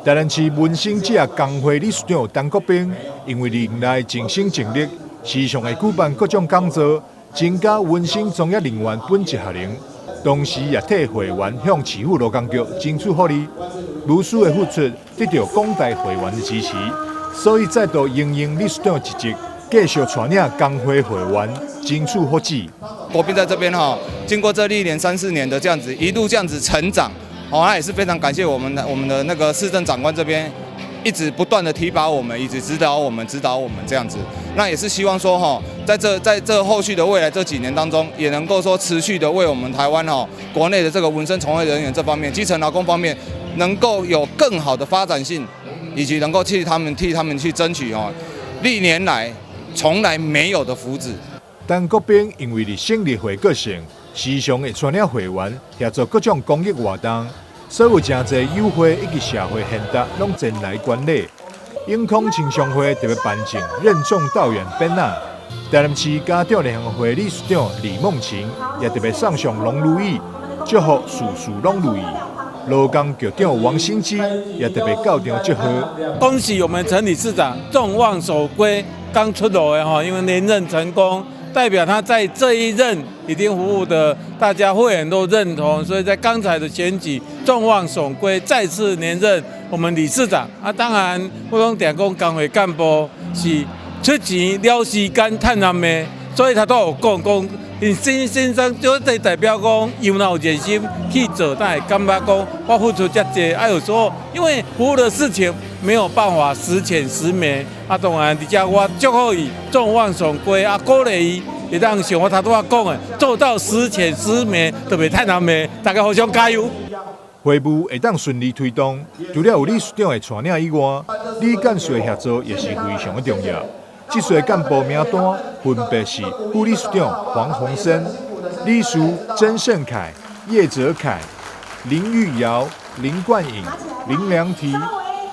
台南市文心职工会理事长陈国斌因为年来尽心尽力，时常会举办各种讲座，增加文心从业人员本职效能，同时也替会员向市府劳工局争取福利。无私的付出得到广大会员的支持，所以再度应用理事长一职，继续带领工会会员争取福祉。国斌在这边经过这历年3-4年的这样子一路这样子成长，那也是非常感谢我们的那个市政长官这边一直不断的提拔我们，一直指导我们这样子。那也是希望说在这后续的未来这几年当中，也能够说持续的为我们台湾国内的这个文生从业人员这方面、基层劳工方面，能够有更好的发展性，以及能够替他们去争取历年来从来没有的福祉。陈国斌因为成立会个性，时常会带领会员协助各种公益活动，所有真侪友会以及社会献达拢前来观礼。永康青商会特别颁奖任重道远匾仔，台南市家长联合会理事长李梦晴也特别送上龙如意，祝福事事拢如意。劳工局长王新基也特别到场祝贺，恭喜我们陈理事长众望所归，刚出炉的因为连任成功。代表他在这一任已经服务的大家会员都认同，所以在刚才的选举众望所归，再次连任我们理事长。当然，我讲电工工会干部是出钱了时间趁难的，所以他都有讲，先生就代表讲，有那有热心去做，但是感觉讲我付出这多，有时候因为服务的事情没有办法实浅实美。当然，而且我祝福伊众望所归，鼓励伊会当像我头拄仔讲的，做到实浅实美，特别太难美，大家互相加油。会务会当顺利推动，除了有理事长的带领以外，理干事的协助也是非常的重要。这次干部名单分别是副理事长黄鸿生、理事曾盛凯、叶哲凯、林玉瑶、林冠颖、林良提、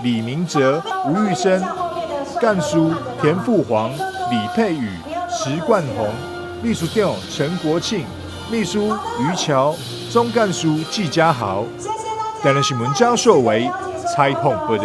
李明哲、吴玉生。干事田富煌、李佩宇、石冠宏，秘书长陈国庆，秘书于桥，总干事纪家豪。台南新闻张硕维采访报道。